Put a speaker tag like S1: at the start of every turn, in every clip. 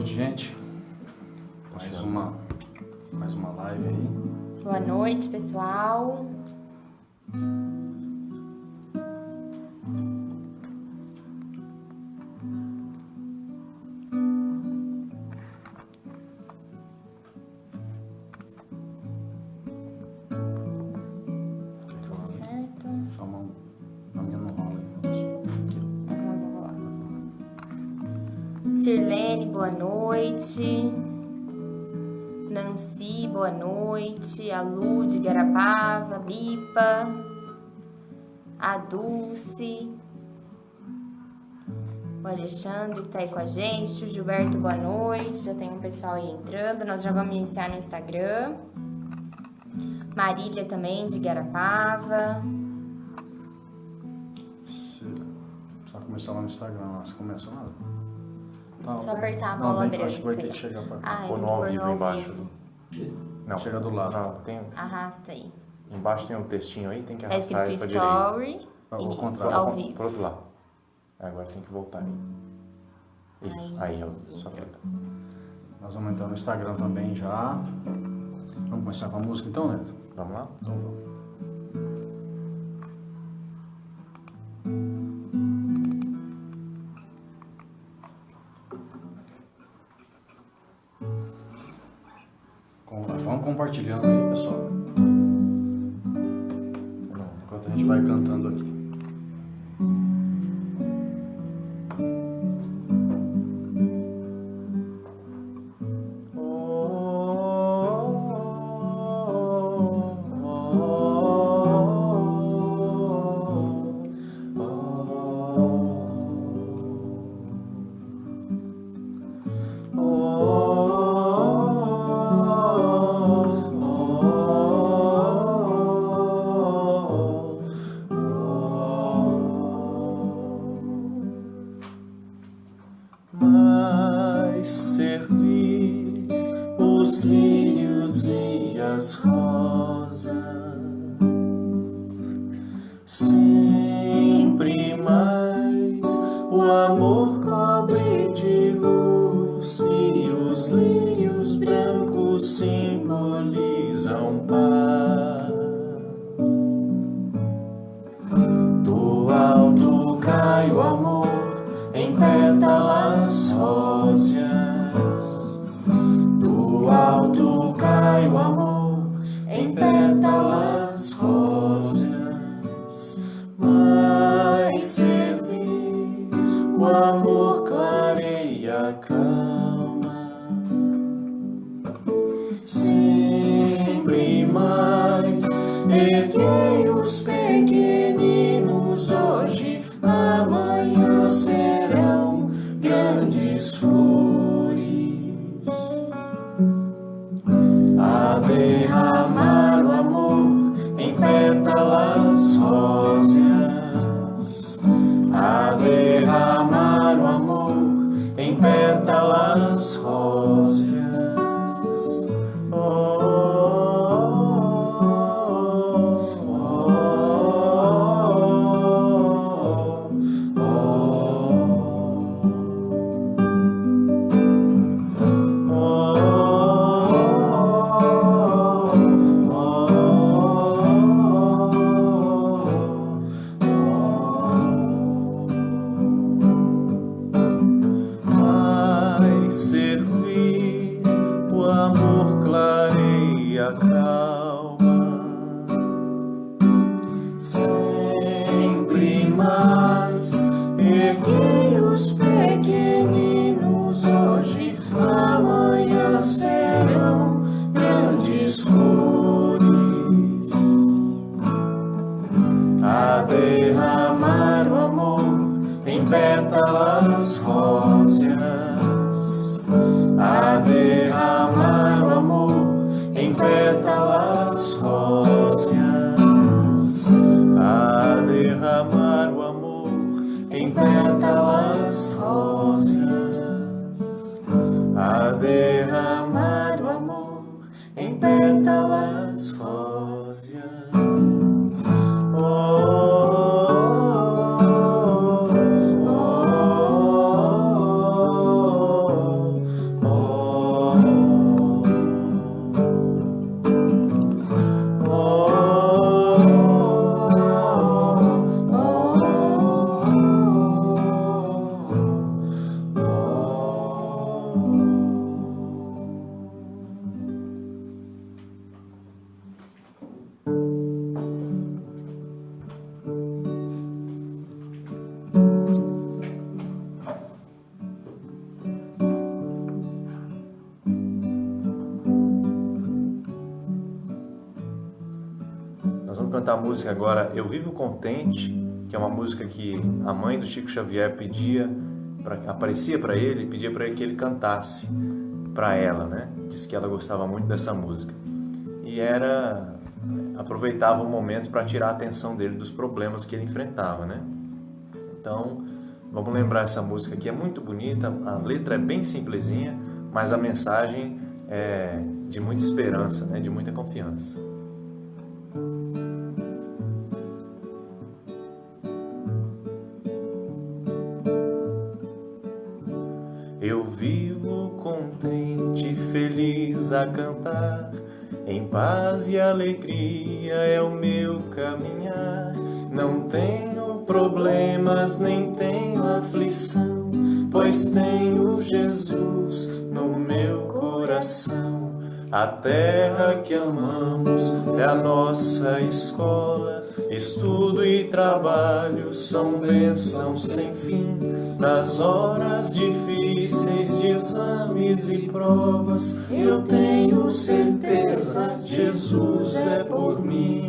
S1: noite, gente. Mais uma live aí.
S2: Boa noite, pessoal. Certo.
S1: Só uma minha não rola.
S2: Vamos lá. Sirlene, boa noite. Nancy, boa noite. A Lu de Garapava, Bipa, a Dulce, o Alexandre que tá aí com a gente, o Gilberto, boa noite. Já tem um pessoal aí entrando. Nós já vamos iniciar no Instagram. Marília também de Garapava.
S1: Só começar lá no Instagram, lá. Você começa nada? Tá,
S2: Só apertar a bola branca.
S1: Acho que vai ter que chegar pra cá.
S3: Pôr no ao vivo embaixo. Não.
S1: Chega do lado.
S3: Não, tem...
S2: Arrasta aí.
S3: Embaixo tem um textinho aí, tem que
S2: Tá
S3: arrastar
S2: escrito
S3: ele pra direita.
S2: Story.
S1: Ao
S2: Isso,
S1: contrário.
S2: ao vivo.
S3: Pro outro lado. Agora tem que voltar aí. Isso, aí ó, só clicar.
S1: Nós vamos entrar no Instagram também já. Vamos começar com a música então, Neto?
S3: Vamos lá?
S1: Então vamos. Vamos compartilhando aí, pessoal. Enquanto a gente vai cantando aqui.
S4: Mas servir os lírios e as rosas, sempre mais o amor cobre de luz e os lírios brancos simbolizam paz. Do alto cai o amor em pétalas róseas, do alto cai o amor em pétalas róseas, mas servir o amor clareia a calma, sempre mais erguei os pequeninos hoje, amanhã serão grandes flores a derramar o amor em pétalas róseas, a derramar o amor em pétalas róseas. Servir o amor clareia a calma, sempre mais erguei os pequeninos hoje, amanhã serão grandes flores a derramar o amor em pétalas róseas, a derramar o amor em pétalas róseas, a derramar o amor em pétalas róseas, a derramar o amor em pétalas róseas. Oh, oh, oh, oh.
S3: Nós vamos cantar a música agora Eu Vivo Contente, que é uma música que a mãe do Chico Xavier aparecia para ele, pedia para ele que ele cantasse para ela, né? Disse que ela gostava muito dessa música. E aproveitava o momento para tirar a atenção dele dos problemas que ele enfrentava, né? Então, vamos lembrar essa música que é muito bonita, a letra é bem simplesinha, mas a mensagem é de muita esperança, né? De muita confiança. Eu vivo contente, feliz a cantar, em paz e alegria é o meu caminhar. Não tenho problemas, nem tenho aflição, pois tenho Jesus no meu coração. A terra que amamos é a nossa escola, estudo e trabalho são bênçãos sem fim. Nas horas difíceis de exames e provas, eu tenho certeza, Jesus é por mim.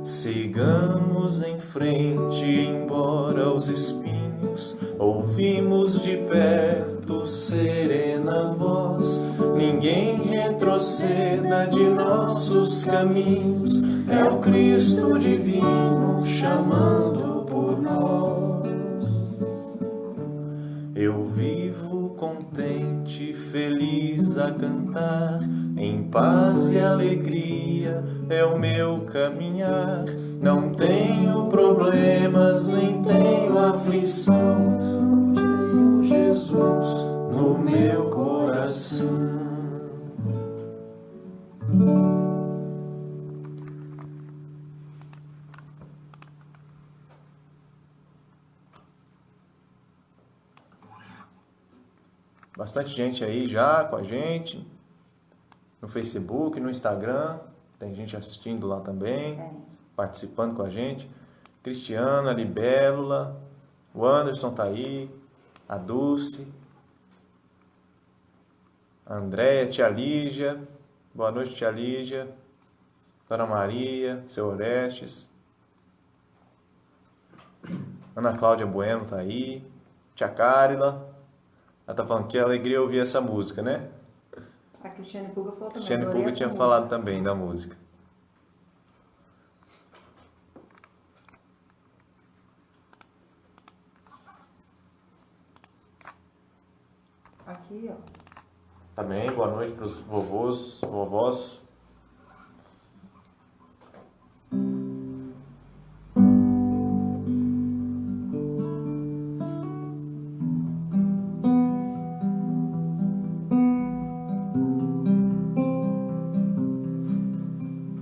S3: Sigamos em frente, embora os espinhos, ouvimos de perto serena voz. Ninguém retroceda de nossos caminhos, é o Cristo divino chamando por nós. Eu vivo contente, feliz a cantar, em paz e alegria é o meu caminhar. Não tenho problemas, nem tenho aflição, pois tenho Jesus no meu coração. Bastante gente aí já com a gente, no Facebook, no Instagram, tem gente assistindo lá também, participando com a gente. Cristiana, a Libélula, o Anderson tá aí, a Dulce, a Andréia, tia Lígia, boa noite tia Lígia, Dona Maria, seu Orestes, Ana Cláudia Bueno tá aí, tia Cárila. Ela tá falando que é alegria ouvir essa música, né?
S5: A Cristiane Puga falou também.
S3: Cristiane Puga tinha falado também da música.
S5: Aqui, ó.
S3: Também, boa noite para os vovôs, vovós.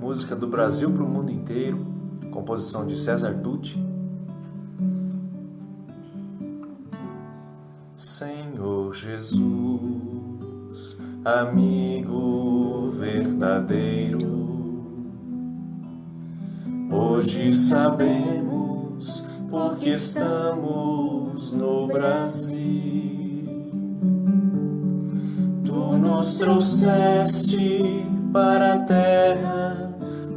S3: Música do Brasil para o mundo inteiro, composição de César Dutti. Senhor Jesus, amigo verdadeiro, hoje sabemos porque estamos no Brasil. Tu nos trouxeste para a terra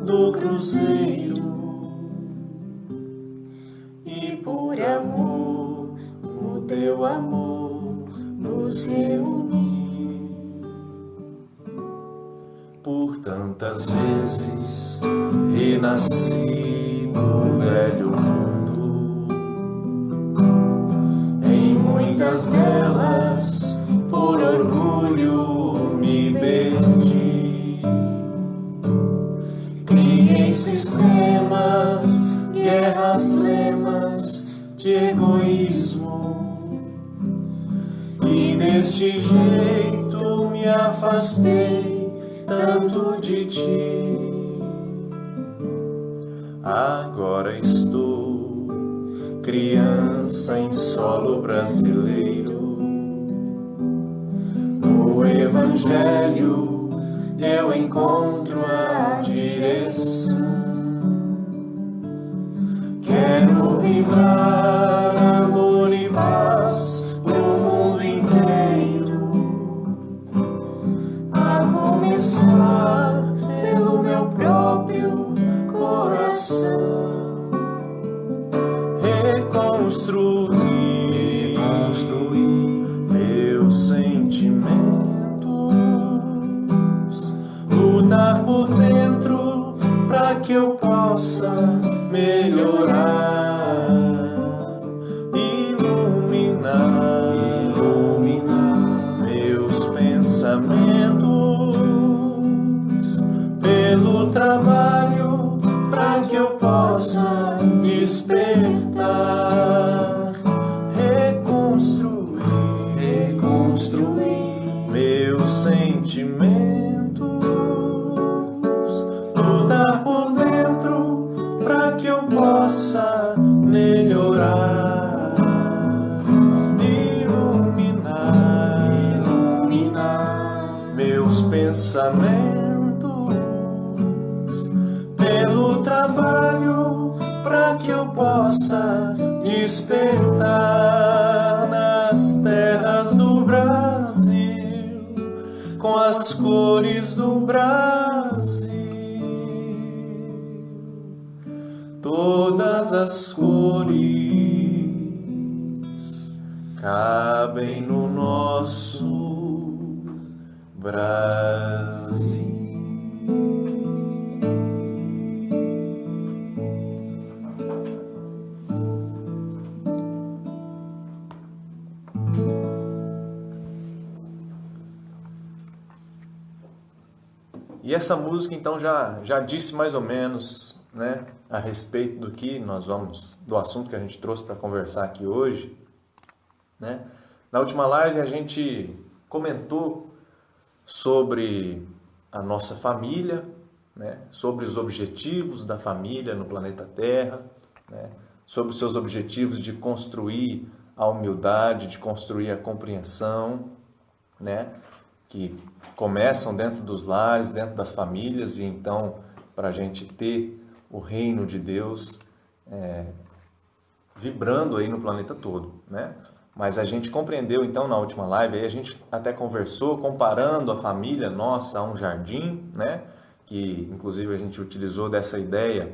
S3: do Cruzeiro e por amor, o teu amor nos reuniu. Por tantas vezes renasci no velho mundo, em muitas delas por orgulho me perdi. Criei sistemas, guerras, lemas de egoísmo, e deste jeito me afastei tanto de ti. Agora estou criança em solo brasileiro. No Evangelho eu encontro a direção. Quero vibrar amor e paz pro mundo inteiro, a começar
S4: começar pelo meu próprio coração. Reconstruir meus sentimentos, lutar por dentro para que eu possa melhorar, iluminar meus pensamentos, pelo trabalho para que eu possa despertar, reconstruir meus sentimentos, lutar por dentro para que eu possa melhorar, iluminar meus pensamentos, pelo trabalho para que eu possa despertar nas terras do Brasil, com as cores do Brasil. Todas as cores cabem no nosso Brasil.
S3: E essa música então já disse mais ou menos, né, a respeito do que do assunto que a gente trouxe para conversar aqui hoje, né? Na última live a gente comentou sobre a nossa família, né, sobre os objetivos da família no planeta Terra, né, sobre os seus objetivos de construir a humildade, de construir a compreensão, né, que começam dentro dos lares, dentro das famílias, e então para a gente ter o reino de Deus vibrando aí no planeta todo, né? Mas a gente compreendeu então na última live, aí a gente até conversou comparando a família nossa a um jardim, né? Que inclusive a gente utilizou dessa ideia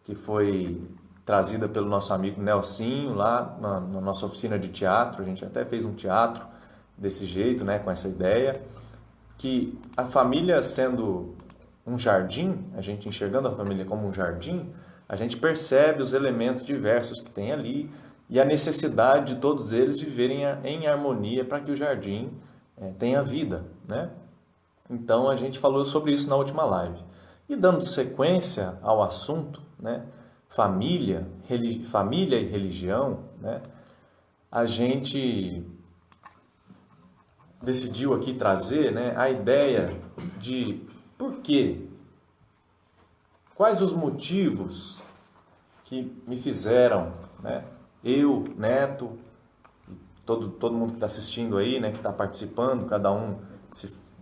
S3: que foi trazida pelo nosso amigo Nelsinho lá na nossa oficina de teatro. A gente até fez um teatro desse jeito, né? Com essa ideia que a família sendo um jardim, a gente enxergando a família como um jardim, a gente percebe os elementos diversos que tem ali e a necessidade de todos eles viverem em harmonia para que o jardim tenha vida, né? Então a gente falou sobre isso na última live. E dando sequência ao assunto, né, família e religião, né, a gente decidiu aqui trazer, né, a ideia de por quê, quais os motivos que me fizeram, né, eu, Neto, todo mundo que está assistindo aí, né, que está participando, cada um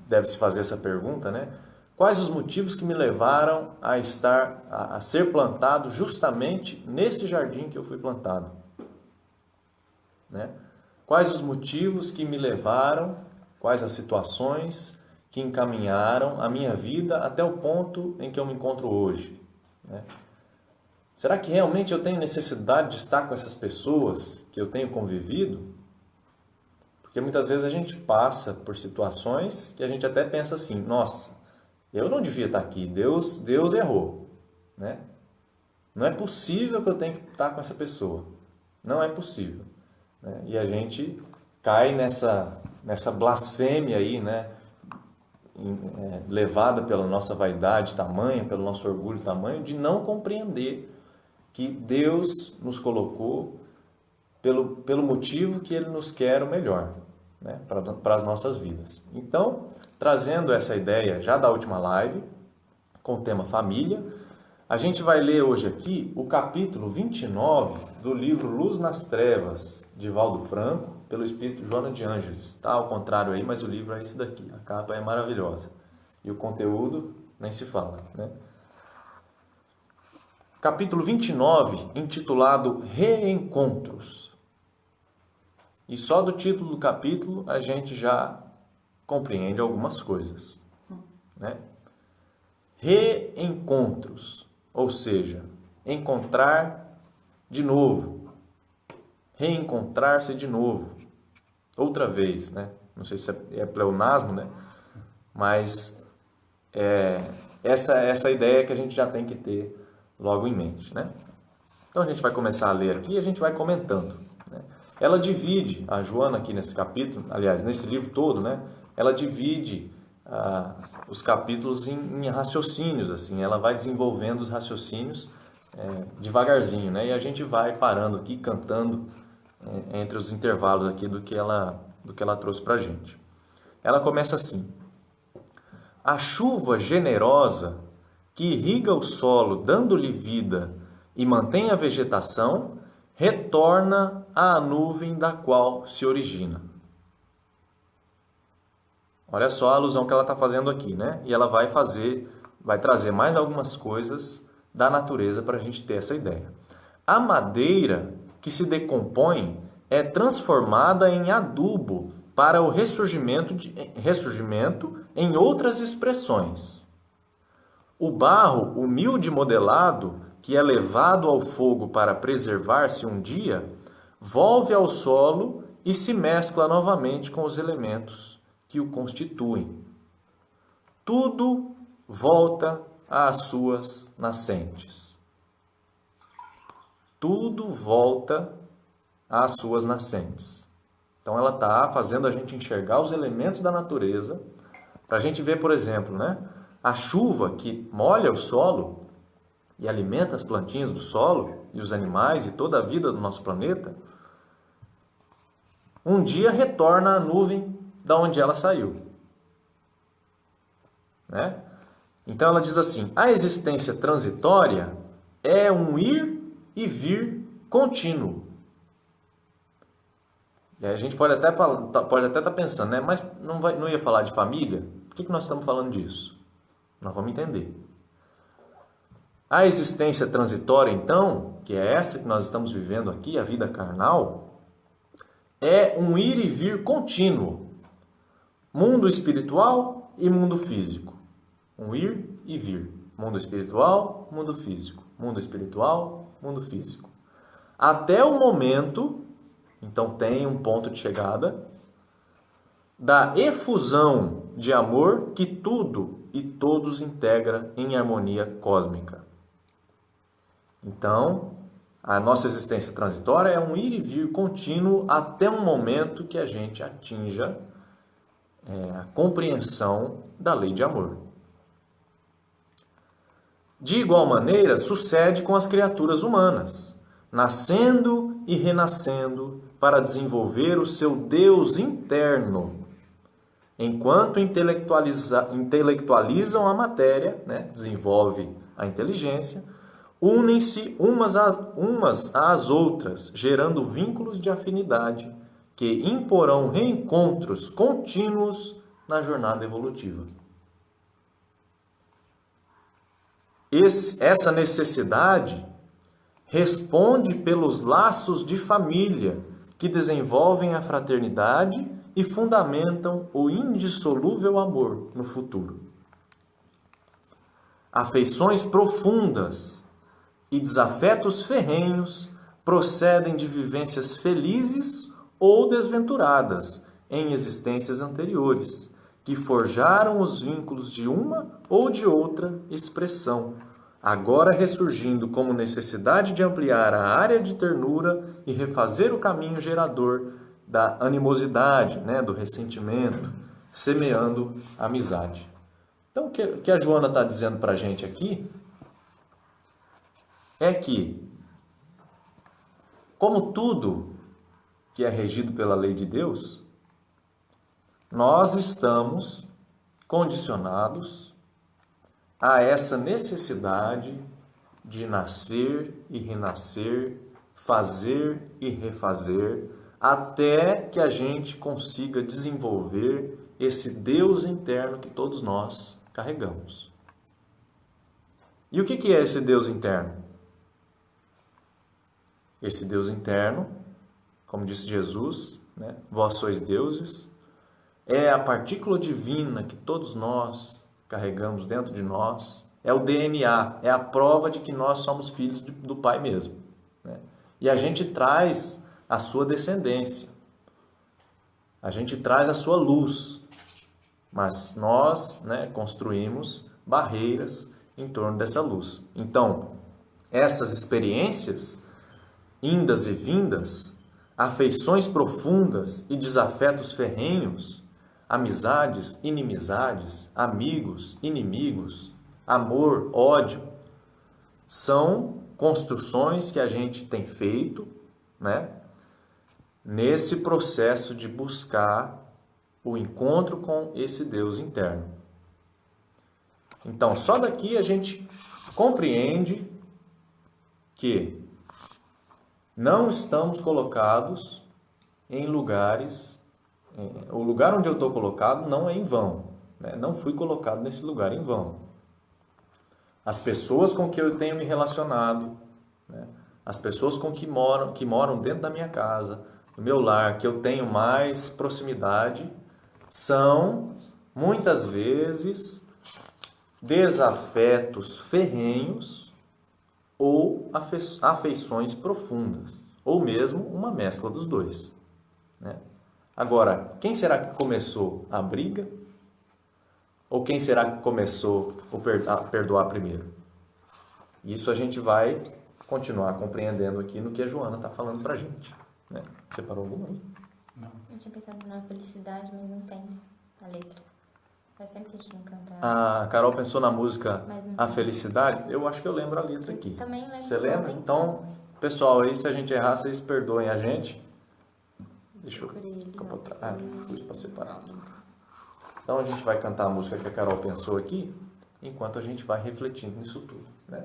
S3: deve se fazer essa pergunta, né, quais os motivos que me levaram a ser plantado justamente nesse jardim que eu fui plantado, né? Quais os motivos que me levaram, quais as situações que encaminharam a minha vida até o ponto em que eu me encontro hoje, né? Será que realmente eu tenho necessidade de estar com essas pessoas que eu tenho convivido? Porque muitas vezes a gente passa por situações que a gente até pensa assim, nossa, eu não devia estar aqui, Deus errou, né? Não é possível que eu tenha que estar com essa pessoa, não é possível, né? E a gente cai nessa blasfêmia aí, né? Levada pela nossa vaidade tamanha, pelo nosso orgulho tamanho, de não compreender que Deus nos colocou pelo motivo que Ele nos quer o melhor, né, para as nossas vidas. Então, trazendo essa ideia já da última live, com o tema família, a gente vai ler hoje aqui o capítulo 29 do livro Luz nas Trevas, de Valdo Franco, pelo Espírito Joana de Ângeles. Está ao contrário aí, mas o livro é esse daqui. A capa é maravilhosa. E o conteúdo nem se fala, né? Capítulo 29, intitulado Reencontros. E só do título do capítulo a gente já compreende algumas coisas, né? Reencontros, ou seja, encontrar de novo, reencontrar-se de novo, outra vez, né? Não sei se é pleonasmo, né? Mas essa ideia que a gente já tem que ter logo em mente, né? Então a gente vai começar a ler aqui e a gente vai comentando, né? Ela divide, a Joana aqui nesse capítulo, aliás, nesse livro todo, né? Ela divide os capítulos em raciocínios, assim, ela vai desenvolvendo os raciocínios devagarzinho, né? E a gente vai parando aqui, cantando entre os intervalos aqui do que ela trouxe pra gente. Ela começa assim: a chuva generosa que irriga o solo, dando-lhe vida e mantém a vegetação, retorna à nuvem da qual se origina. Olha só a alusão que ela está fazendo aqui, né? E ela vai trazer mais algumas coisas da natureza para a gente ter essa ideia. A madeira que se decompõe é transformada em adubo para o ressurgimento em outras expressões. O barro humilde modelado, que é levado ao fogo para preservar-se um dia, volve ao solo e se mescla novamente com os elementos que o constituem. Tudo volta às suas nascentes. Tudo volta às suas nascentes. Então ela está fazendo a gente enxergar os elementos da natureza, para a gente ver, por exemplo, né, a chuva que molha o solo e alimenta as plantinhas do solo e os animais e toda a vida do nosso planeta, um dia retorna à nuvem da onde ela saiu, né? Então ela diz assim: a existência transitória é um ir e vir contínuo. E aí a gente pode até estar pensando, né? Mas não ia falar de família? Por que nós estamos falando disso? Nós vamos entender. A existência transitória, então, que é essa que nós estamos vivendo aqui, a vida carnal, é um ir e vir contínuo. Mundo espiritual e mundo físico. Um ir e vir. Mundo espiritual, mundo físico. Mundo espiritual, mundo físico. Até o momento, então tem um ponto de chegada, da efusão de amor que tudo e todos integra em harmonia cósmica. Então, a nossa existência transitória é um ir e vir contínuo até um momento que a gente atinja a compreensão da lei de amor. De igual maneira, sucede com as criaturas humanas, nascendo e renascendo para desenvolver o seu Deus interno, enquanto intelectualizam a matéria, né, desenvolve a inteligência, unem-se umas às outras, gerando vínculos de afinidade que imporão reencontros contínuos na jornada evolutiva. Essa necessidade responde pelos laços de família que desenvolvem a fraternidade e fundamentam o indissolúvel amor no futuro. Afeições profundas e desafetos ferrenhos procedem de vivências felizes ou desventuradas em existências anteriores, que forjaram os vínculos de uma ou de outra expressão, agora ressurgindo como necessidade de ampliar a área de ternura e refazer o caminho gerador da animosidade, né, do ressentimento, semeando a amizade. Então, o que a Joana está dizendo para a gente aqui é que, como tudo que é regido pela lei de Deus, nós estamos condicionados a essa necessidade de nascer e renascer, fazer e refazer, até que a gente consiga desenvolver esse Deus interno que todos nós carregamos. E o que é esse Deus interno? Esse Deus interno, como disse Jesus, vós sois deuses, é a partícula divina que todos nós carregamos dentro de nós. É o DNA, é a prova de que nós somos filhos do Pai mesmo, né? E a gente traz a sua descendência, a gente traz a sua luz, mas nós, né, construímos barreiras em torno dessa luz. Então, essas experiências, indas e vindas, afeições profundas e desafetos ferrenhos, amizades, inimizades, amigos, inimigos, amor, ódio, são construções que a gente tem feito, né, nesse processo de buscar o encontro com esse Deus interno. Então, só daqui a gente compreende que não estamos colocados em lugares, o lugar onde eu estou colocado não é em vão, né? Não fui colocado nesse lugar em vão. As pessoas com que eu tenho me relacionado, né? As pessoas com que moram dentro da minha casa, no meu lar, que eu tenho mais proximidade, são muitas vezes desafetos ferrenhos ou afeições profundas, ou mesmo uma mescla dos dois, né? Agora, quem será que começou a briga? Ou quem será que começou a perdoar primeiro? Isso a gente vai continuar compreendendo aqui no que a Joana está falando para a gente, né? Separou alguma aí?
S1: Não.
S2: Eu tinha pensado na felicidade, mas não tem a letra. Faz tempo que a gente não canta.
S3: A Carol pensou na música
S2: Mas não
S3: A
S2: tem.
S3: Felicidade? Eu acho que eu lembro a letra aqui.
S2: Também lembro.
S3: Você lembra? Então, pessoal, aí se a gente errar, vocês perdoem a gente. Deixa eu capotar. Ah, pus para separar. Então a gente vai cantar a música que a Carol pensou aqui, enquanto a gente vai refletindo nisso tudo, né?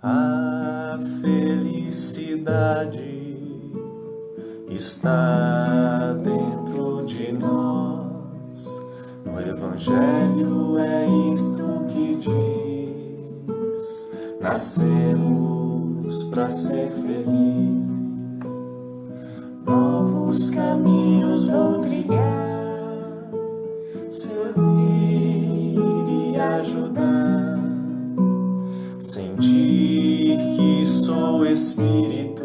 S3: A felicidade está dentro de nós. No Evangelho é isto que diz: nascemos para ser felizes. Novos caminhos vou trilhar, servir e ajudar. Sentir que sou espírito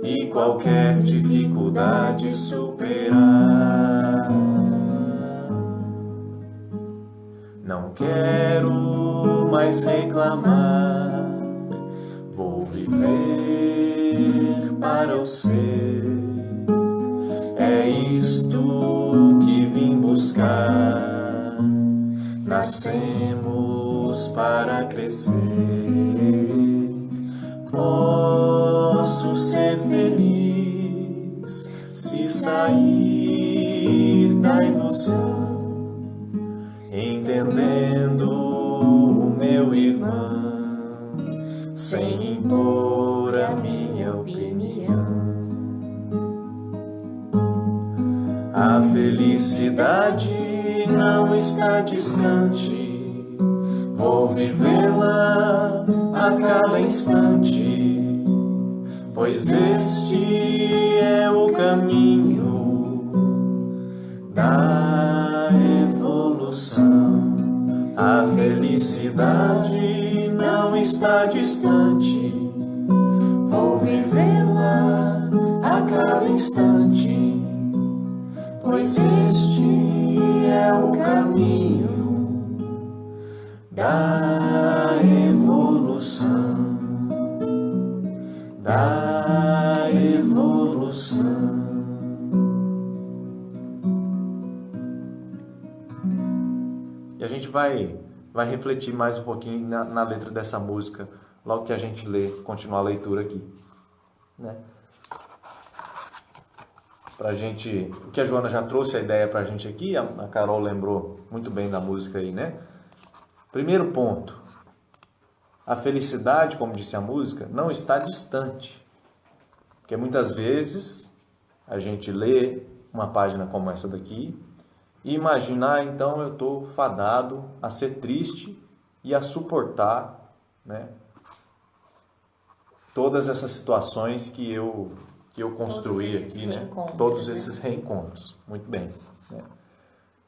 S3: e qualquer dificuldade superar. Não quero mais reclamar, vou viver para o ser. É isto que vim buscar. Nascemos para crescer. Posso ser feliz se sair da ilusão, entendendo o meu irmão, sem impor a minha opinião. A felicidade não está distante, vou vivê-la a cada instante, pois este é o caminho da evolução. A felicidade não está distante, vou vivê-la a cada instante, pois este é o caminho da evolução, da evolução. E a gente vai refletir mais um pouquinho na letra dessa música, logo que a gente continuar a leitura aqui, né? Pra gente, o que a Joana já trouxe a ideia pra gente aqui, a Carol lembrou muito bem da música aí, né? Primeiro ponto, a felicidade, como disse a música, não está distante. Porque muitas vezes a gente lê uma página como essa daqui e imagina, então eu estou fadado a ser triste e a suportar, né, todas essas situações que eu construí aqui, né? Todos esses reencontros. Muito bem. Né?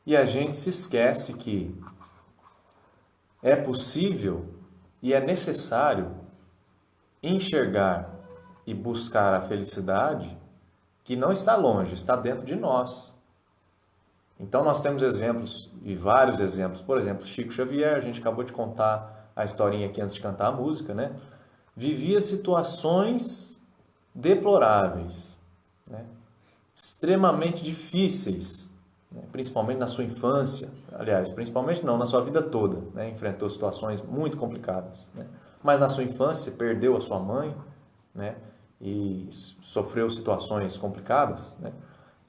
S3: E a gente se esquece que é possível e é necessário enxergar e buscar a felicidade que não está longe, está dentro de nós. Então nós temos exemplos, e vários exemplos. Por exemplo, Chico Xavier, a gente acabou de contar a historinha aqui antes de cantar a música, né? Vivia situações deploráveis, né? Extremamente difíceis, né? Principalmente na sua infância, aliás, principalmente não, na sua vida toda, né? Enfrentou situações muito complicadas, né? Mas na sua infância perdeu a sua mãe, né? E sofreu situações complicadas, né?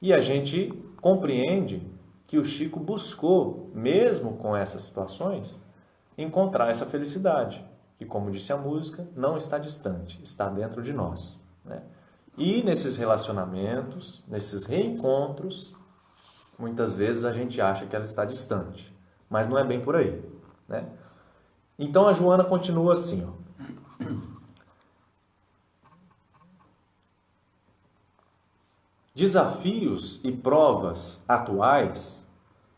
S3: E a gente compreende que o Chico buscou, mesmo com essas situações, encontrar essa felicidade, que, como disse a música, não está distante, está dentro de nós, né? E nesses relacionamentos, nesses reencontros, muitas vezes a gente acha que ela está distante, mas não é bem por aí, né? Então a Joana continua assim, ó. Desafios e provas atuais,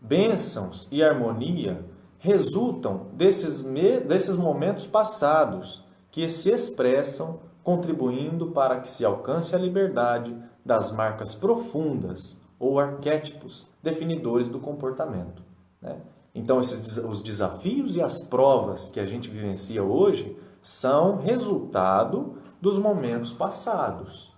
S3: bênçãos e harmonia resultam desses momentos passados que se expressam contribuindo para que se alcance a liberdade das marcas profundas ou arquétipos definidores do comportamento, né? Então, os desafios e as provas que a gente vivencia hoje são resultado dos momentos passados.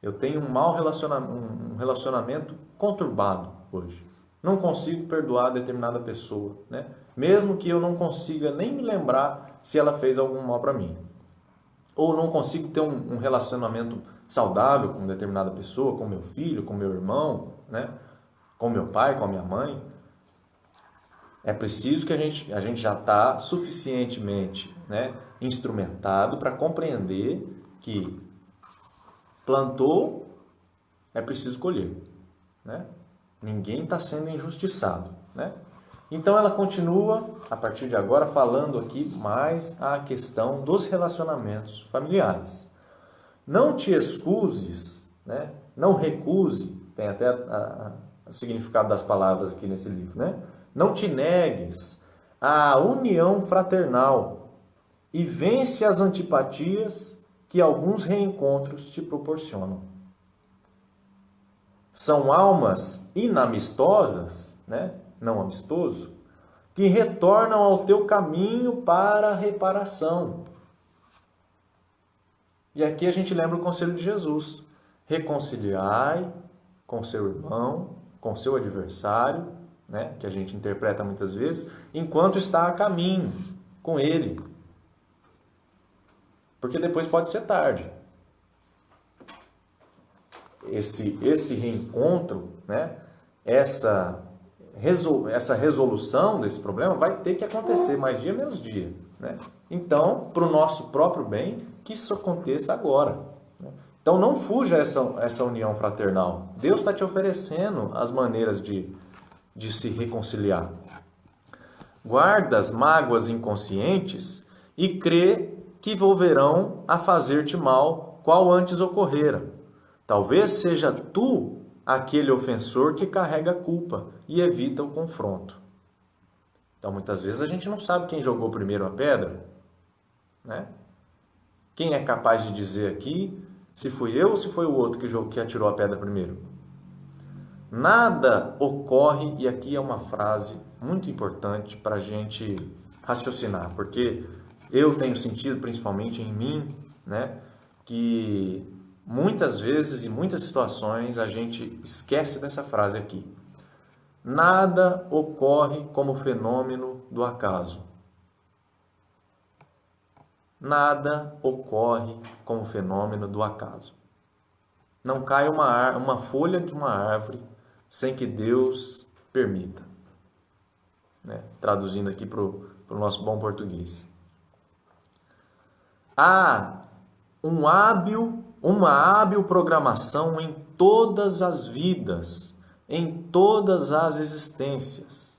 S3: Eu tenho um relacionamento conturbado hoje. Não consigo perdoar determinada pessoa, né? Mesmo que eu não consiga nem me lembrar se ela fez algum mal para mim. Ou não consigo ter um relacionamento saudável com determinada pessoa, com meu filho, com meu irmão, né? Com meu pai, com a minha mãe. É preciso que a gente já está suficientemente, né, instrumentado para compreender que plantou, é preciso colher, né? Ninguém está sendo injustiçado, né? Então ela continua, a partir de agora, falando aqui mais a questão dos relacionamentos familiares. Não te excuses, né? Não recuse, tem até o significado das palavras aqui nesse livro, né? Não te negues à união fraternal e vence as antipatias que alguns reencontros te proporcionam. São almas inamistosas, né? Não amistoso, que retornam ao teu caminho para a reparação. E aqui a gente lembra o conselho de Jesus. Reconciliai com seu irmão, com seu adversário, né? Que a gente interpreta muitas vezes, enquanto está a caminho com ele. Porque depois pode ser tarde. Esse reencontro, né? Essa resolução desse problema vai ter que acontecer mais dia menos dia, né? Então, para o nosso próprio bem, que isso aconteça agora, né? Então não fuja essa união fraternal. Deus está te oferecendo as maneiras de se reconciliar. Guarda as mágoas inconscientes e crê que volverão a fazer-te mal, qual antes ocorrera. Talvez seja tu aquele ofensor que carrega a culpa e evita o confronto. Então, muitas vezes a gente não sabe quem jogou primeiro a pedra, né? Quem é capaz de dizer aqui se fui eu ou se foi o outro que atirou a pedra primeiro? Nada ocorre, e aqui é uma frase muito importante para a gente raciocinar, porque eu tenho sentido, principalmente em mim, né, que muitas vezes, em muitas situações, a gente esquece dessa frase aqui. Nada ocorre como fenômeno do acaso. Nada ocorre como fenômeno do acaso. Não cai uma folha de uma árvore sem que Deus permita, né? Traduzindo aqui para o nosso bom português. há uma hábil programação em todas as vidas, em todas as existências.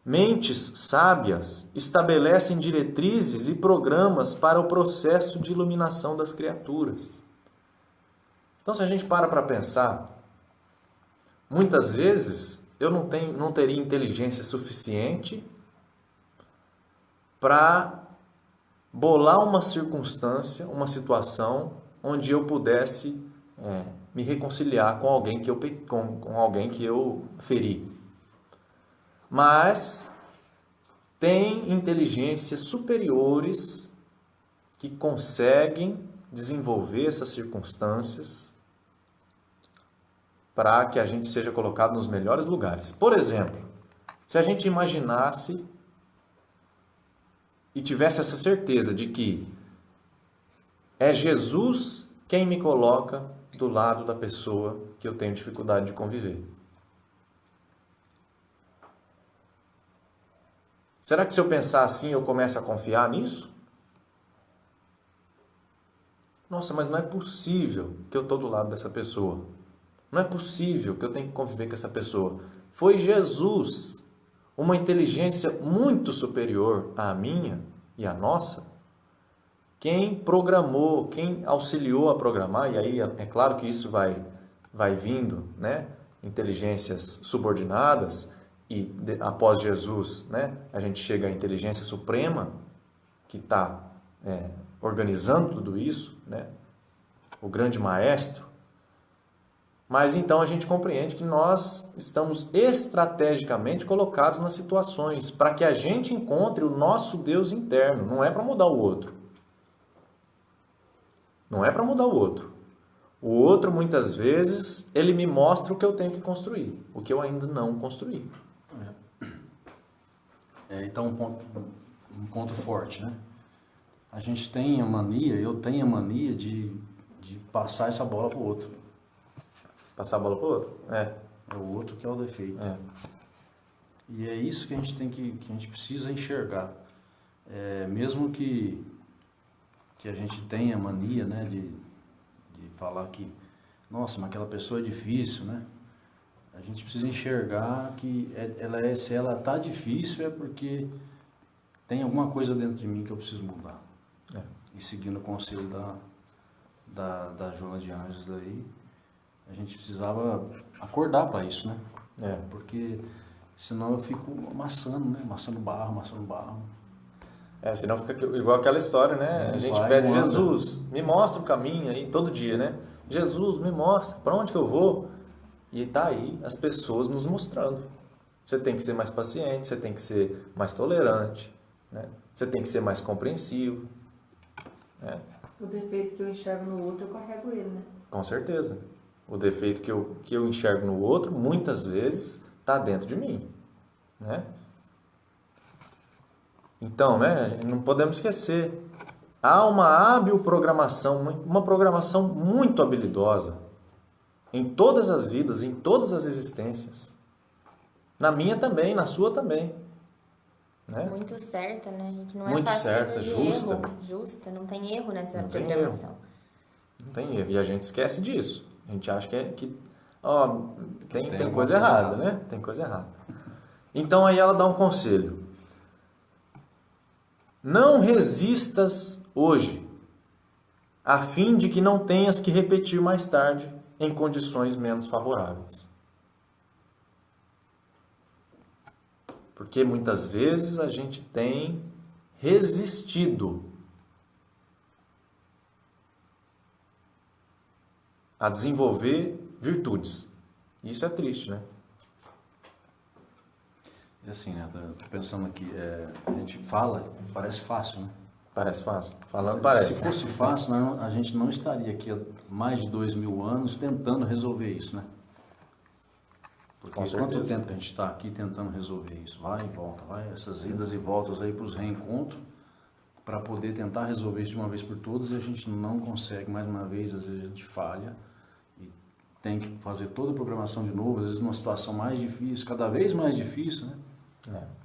S3: Mentes sábias estabelecem diretrizes e programas para o processo de iluminação das criaturas. Então, se a gente para pensar, muitas vezes eu não teria inteligência suficiente para bolar uma circunstância, uma situação onde eu pudesse me reconciliar com alguém que eu feri. Mas tem inteligências superiores que conseguem desenvolver essas circunstâncias para que a gente seja colocado nos melhores lugares. Por exemplo, se a gente imaginasse e tivesse essa certeza de que é Jesus quem me coloca do lado da pessoa que eu tenho dificuldade de conviver. Será que se eu pensar assim eu começo a confiar nisso? Nossa, mas não é possível que eu estou do lado dessa pessoa. Não é possível que eu tenha que conviver com essa pessoa. Foi Jesus, uma inteligência muito superior à minha e à nossa, quem programou, quem auxiliou a programar, e aí é claro que isso vai vindo, né? Inteligências subordinadas, e após Jesus, né? A gente chega à inteligência suprema, que está organizando tudo isso, né? O grande maestro. Mas então a gente compreende que nós estamos estrategicamente colocados nas situações para que a gente encontre o nosso Deus interno. Não é para mudar o outro. Não é para mudar o outro. O outro, muitas vezes, ele me mostra o que eu tenho que construir, o que eu ainda não construí.
S1: Então, um ponto forte, né? A gente tem a mania, eu tenho a mania de passar essa bola para o outro.
S3: Passar a bola para o outro?
S1: É o outro que é o defeito. E é isso que a gente que a gente precisa enxergar. Mesmo que a gente tenha a mania, né, de falar que, nossa, mas aquela pessoa é difícil, né? A gente precisa enxergar que se ela está difícil é porque tem alguma coisa dentro de mim que eu preciso mudar. E seguindo o conselho da Joana de Anjos aí, a gente precisava acordar para isso, né? Porque senão eu fico amassando, né? Amassando barro.
S3: Senão fica igual aquela história, né? A gente pede, Jesus, me mostra o caminho aí todo dia, né? Jesus, me mostra, para onde que eu vou? E tá aí as pessoas nos mostrando. Você tem que ser mais paciente, você tem que ser mais tolerante, né? Você tem que ser mais compreensivo, né?
S5: O defeito que eu enxergo no outro, eu carrego ele, né?
S3: Com certeza. O defeito que eu enxergo no outro, muitas vezes, está dentro de mim, né? Então, né, não podemos esquecer, há uma hábil programação, uma programação muito habilidosa em todas as vidas, em todas as existências. Na minha também, na sua também. Né?
S2: Muito certa, né? Que não é
S3: muito
S2: passível
S3: certa,
S2: de
S3: justa.
S2: erro. Justa, não tem erro nessa
S3: Não tem
S2: programação.
S3: erro. Não tem erro. E a gente esquece disso. A gente acha que tem coisa errada, né? Tem coisa errada. Então aí ela dá um conselho. Não resistas hoje, a fim de que não tenhas que repetir mais tarde em condições menos favoráveis. Porque muitas vezes a gente tem resistido a desenvolver virtudes. Isso é triste, né?
S1: E assim, né? Tô pensando aqui, a gente fala, parece fácil, né?
S3: Parece fácil. Falando parece.
S1: Se fosse fácil, a gente não estaria aqui há mais de 2000 anos tentando resolver isso, né? Porque quanto tempo a gente está aqui tentando resolver isso? Vai e volta, essas idas e voltas aí para os reencontros, para poder tentar resolver isso de uma vez por todas, e a gente não consegue, mais uma vez, às vezes a gente falha, e tem que fazer toda a programação de novo, às vezes numa situação mais difícil, cada vez mais difícil, né?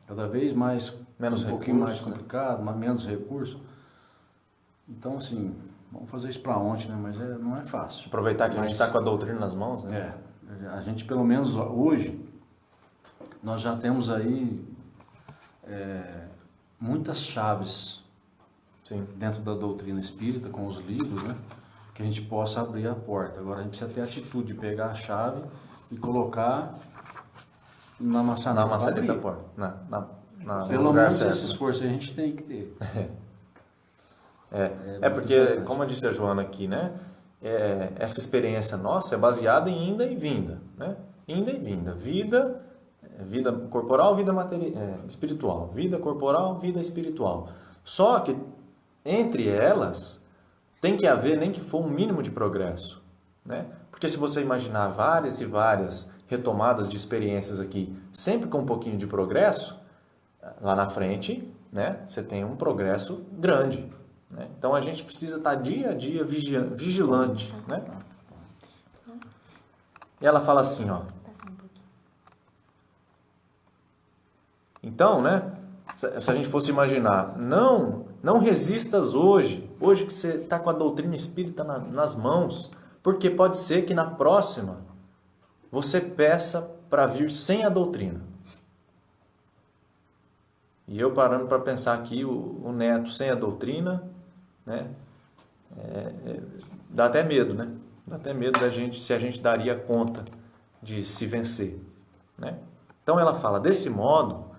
S1: Cada vez mais,
S3: menos
S1: um pouquinho mais
S3: recurso,
S1: complicado, menos recurso. Então, assim, vamos fazer isso para ontem, né? Mas não é fácil.
S3: Aproveitar que a gente
S1: Mas-
S3: está com a doutrina nas mãos, né?
S1: A gente, pelo menos hoje, nós já temos aí muitas chaves
S3: Sim.
S1: dentro da doutrina espírita, com os livros, né? Que a gente possa abrir a porta. Agora, a gente precisa ter a atitude de pegar a chave e colocar na
S3: Na
S1: maçaneta. pra
S3: maçaneta da
S1: abrir.
S3: porta. No
S1: Pelo
S3: lugar
S1: menos
S3: certo,
S1: esse
S3: né?
S1: esforço a gente tem que ter.
S3: É porque, como disse a Joana aqui, né? Essa experiência nossa é baseada em inda e vinda, né? Inda e vinda. Vida corporal, vida espiritual. Vida corporal, vida espiritual. Só que entre elas tem que haver nem que for um mínimo de progresso, né? Porque se você imaginar várias e várias retomadas de experiências aqui, sempre com um pouquinho de progresso, lá na frente, né? Você tem um progresso grande. Né? Então a gente precisa estar dia a dia vigilante, né? E ela fala assim, ó. Então, né? Se a gente fosse imaginar, não resistas hoje que você está com a doutrina espírita nas mãos, porque pode ser que na próxima você peça para vir sem a doutrina. E eu parando para pensar aqui, o neto sem a doutrina, né? Dá até medo, né? Dá até medo da gente, se a gente daria conta de se vencer, né? Então ela fala, desse modo,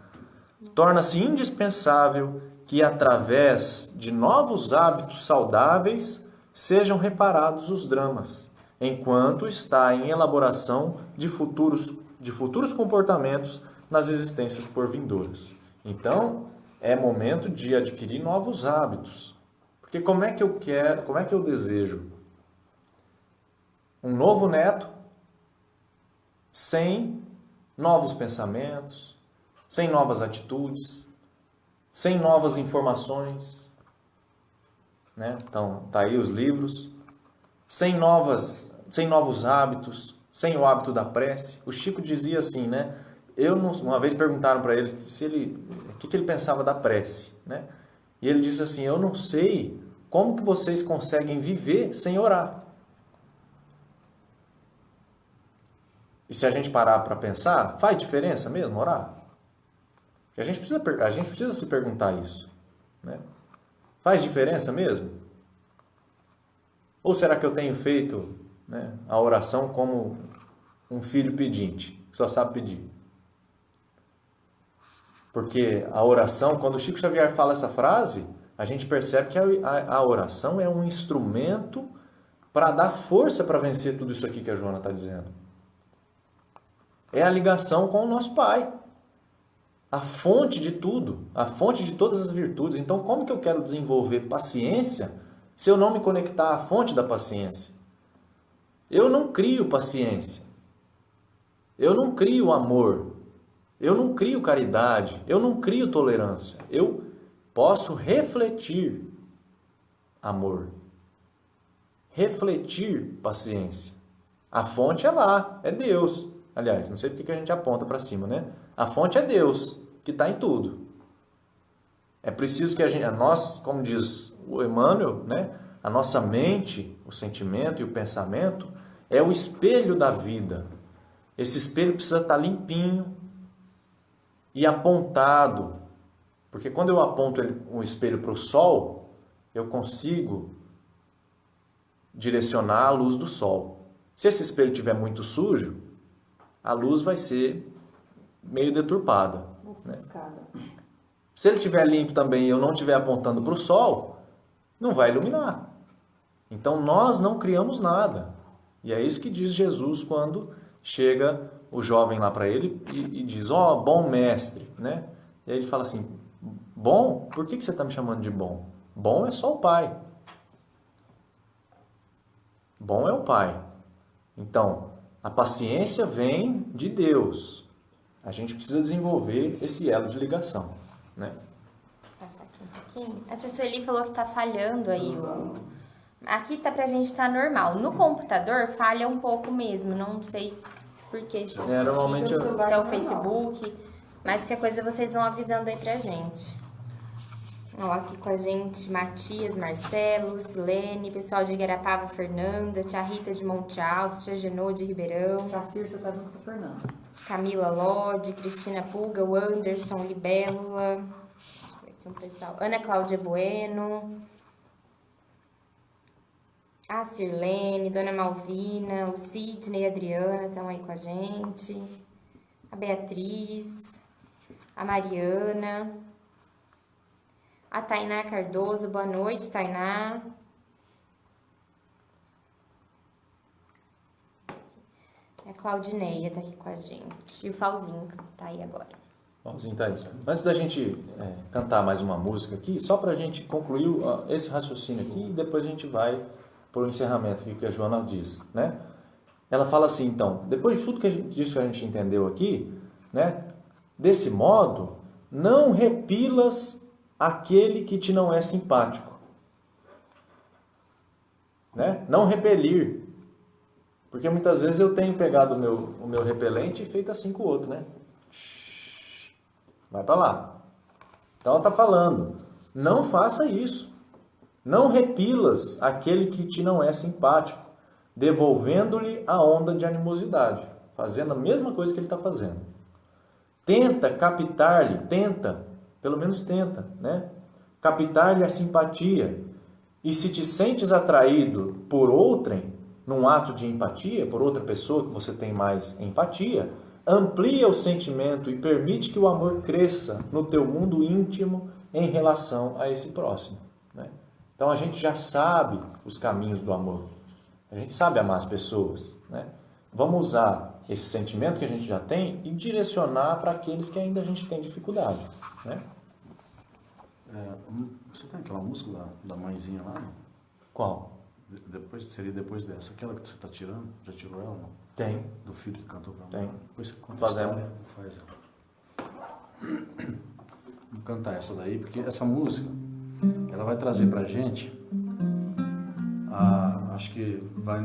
S3: torna-se indispensável que através de novos hábitos saudáveis sejam reparados os dramas, enquanto está em elaboração de futuros comportamentos nas existências por vindouras. Então, é momento de adquirir novos hábitos. Porque como é que eu desejo um novo neto sem novos pensamentos, sem novas atitudes, sem novas informações, né? Então, tá aí os livros, sem novos hábitos, sem o hábito da prece. O Chico dizia assim, né? Uma vez perguntaram para ele o que ele pensava da prece, né? E ele disse assim, eu não sei como que vocês conseguem viver sem orar. E se a gente parar para pensar, faz diferença mesmo orar? A gente precisa se perguntar isso, né? Faz diferença mesmo? Ou será que eu tenho feito, né, a oração como um filho pedinte, que só sabe pedir? Porque a oração, quando o Chico Xavier fala essa frase, a gente percebe que a oração é um instrumento para dar força para vencer tudo isso aqui que a Joana está dizendo. É a ligação com o nosso Pai. A fonte de tudo, a fonte de todas as virtudes. Então, como que eu quero desenvolver paciência se eu não me conectar à fonte da paciência? Eu não crio paciência. Eu não crio amor. Eu não crio caridade. Eu não crio tolerância. Eu posso refletir amor. Refletir paciência. A fonte é lá, é Deus. Aliás, não sei porque que a gente aponta para cima, né? A fonte é Deus, que está em tudo. É preciso que nós, como diz o Emmanuel, né? A nossa mente, o sentimento e o pensamento é o espelho da vida. Esse espelho precisa estar limpinho e apontado. Porque quando eu aponto um espelho para o sol, eu consigo direcionar a luz do sol. Se esse espelho estiver muito sujo, a luz vai ser meio deturpada.
S5: Ofuscada.
S3: Se ele estiver limpo também e eu não estiver apontando para o sol, não vai iluminar. Então nós não criamos nada. E é isso que diz Jesus quando chega o jovem lá para ele e diz, ó, bom mestre, né? E aí ele fala assim, bom? Por que você está me chamando de bom? Bom é só o Pai. Bom é o Pai. Então, a paciência vem de Deus. A gente precisa desenvolver esse elo de ligação, né?
S2: Vou passar aqui um pouquinho. A tia Sueli falou que tá falhando aí. Aqui tá pra gente tá normal. No computador falha um pouco mesmo. Não sei por quê.
S3: Normalmente
S2: Se é o Facebook. Mas qualquer coisa vocês vão avisando aí pra gente. Ó, aqui com a gente, Matias, Marcelo, Silene, pessoal de Igarapava, Fernanda, tia Rita de Monte Alto, tia Genô de Ribeirão,
S5: A Circe tá junto com a Fernanda.
S2: Camila Lodi, Cristina Pulga, o Anderson, Libélula, deixa eu ver aqui um pessoal, Ana Cláudia Bueno, a Sirlene, Dona Malvina, o Sidney e a Adriana estão aí com a gente, a Beatriz, a Mariana, a Tainá Cardoso, boa noite, Tainá. A Claudineia tá aqui com a gente. E o Falzinho tá aí agora.
S3: Pauzinho tá aí. Antes da gente cantar mais uma música aqui, só pra gente concluir esse raciocínio aqui e depois a gente vai pro encerramento aqui que a Joana diz, né? Ela fala assim, então, depois de tudo disso que a gente entendeu aqui, né? Desse modo, não repilas aquele que te não é simpático, né? Não repelir, porque muitas vezes eu tenho pegado o meu repelente e feito assim com o outro, né? Vai para lá. Então ela está falando, não faça isso, não repilas aquele que te não é simpático, devolvendo-lhe a onda de animosidade, fazendo a mesma coisa que ele está fazendo. Tenta captar-lhe, pelo menos tenta, né? Captar-lhe a simpatia. E se te sentes atraído por outrem, num ato de empatia, por outra pessoa que você tem mais empatia, amplia o sentimento e permite que o amor cresça no teu mundo íntimo em relação a esse próximo, né? Então a gente já sabe os caminhos do amor. A gente sabe amar as pessoas, né? Vamos usar esse sentimento que a gente já tem e direcionar para aqueles que ainda a gente tem dificuldade, né?
S1: Você tem aquela música da mãezinha lá, não?
S3: Qual?
S1: Seria depois dessa. Aquela que você está tirando? Já tirou ela, não?
S3: Tem.
S1: Do filho que cantou pra mim?
S3: Tem.
S1: Depois você conta
S3: Fazemos.
S1: a história, faz ela. Vamos cantar essa daí, porque essa música, ela vai trazer pra gente, acho que vai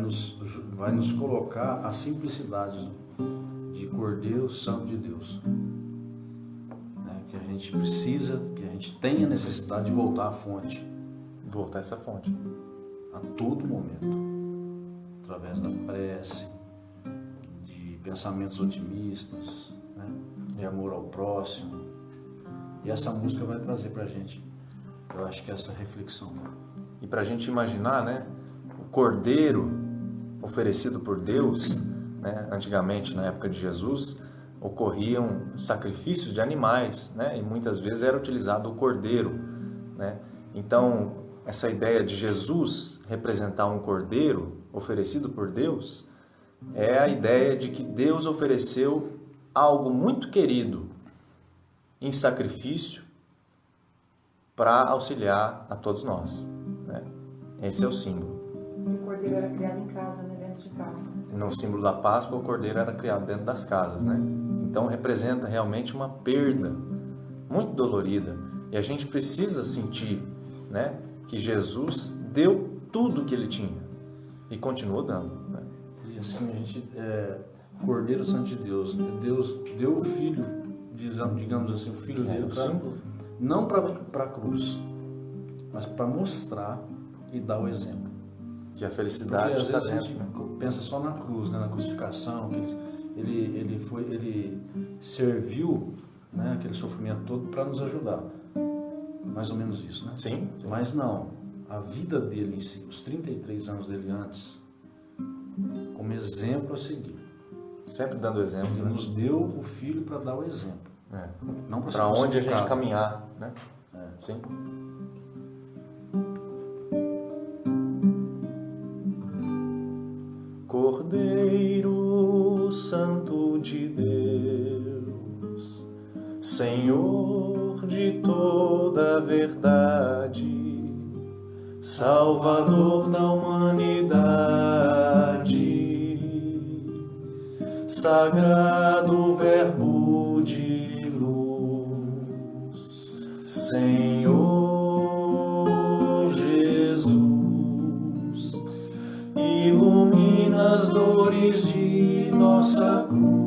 S1: nos colocar a simplicidade de Cordeiro Santo de Deus. Que a gente precisa, que a gente tem a necessidade de voltar à fonte.
S3: Voltar a essa fonte.
S1: A todo momento. Através da prece, de pensamentos otimistas, né? De amor ao próximo. E essa música vai trazer pra gente, eu acho que essa reflexão.
S3: E pra gente imaginar, né? O cordeiro oferecido por Deus, né? Antigamente, na época de Jesus, ocorriam sacrifícios de animais, né? E muitas vezes era utilizado o cordeiro, né? Então, essa ideia de Jesus representar um cordeiro oferecido por Deus é a ideia de que Deus ofereceu algo muito querido em sacrifício para auxiliar a todos nós, né? Esse é o símbolo.
S5: E o cordeiro era criado em casa, né? Dentro de casa.
S3: No símbolo da Páscoa, o cordeiro era criado dentro das casas, né? Então representa realmente uma perda muito dolorida. E a gente precisa sentir, né, que Jesus deu tudo que ele tinha e continuou dando, né?
S1: E assim, a gente, Cordeiro Santo de Deus, Deus deu o Filho, digamos assim, o Filho dele, não para a cruz, mas para mostrar e dar o exemplo.
S3: Que a felicidade
S1: porque,
S3: está
S1: às vezes,
S3: dentro.
S1: a gente pensa só na cruz, né, na crucificação, que ele serviu, né, aquele sofrimento todo para nos ajudar. Mais ou menos isso, né?
S3: Sim.
S1: Mas não, a vida dele em si, os 33 anos dele antes, como exemplo a seguir.
S3: Sempre dando exemplo.
S1: Ele nos deu o Filho para dar o exemplo. Não para
S3: onde a gente caminhar, né? Sim. Cordeiro Santo de Deus, Senhor de toda a verdade, Salvador da humanidade, Sagrado Verbo de luz, Senhor Jesus, ilumina as dores de nossa cruz.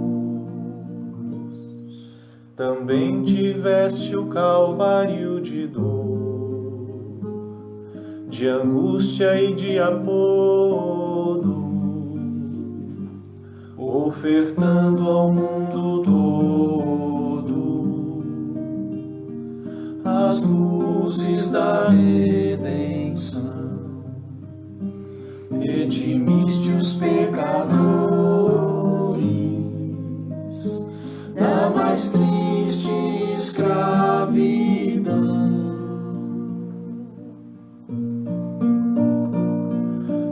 S3: Também tiveste o Calvário de dor,
S4: de angústia e de apodo, ofertando ao mundo todo as luzes da redenção. Redimiste os pecadores da mais triste escravidão.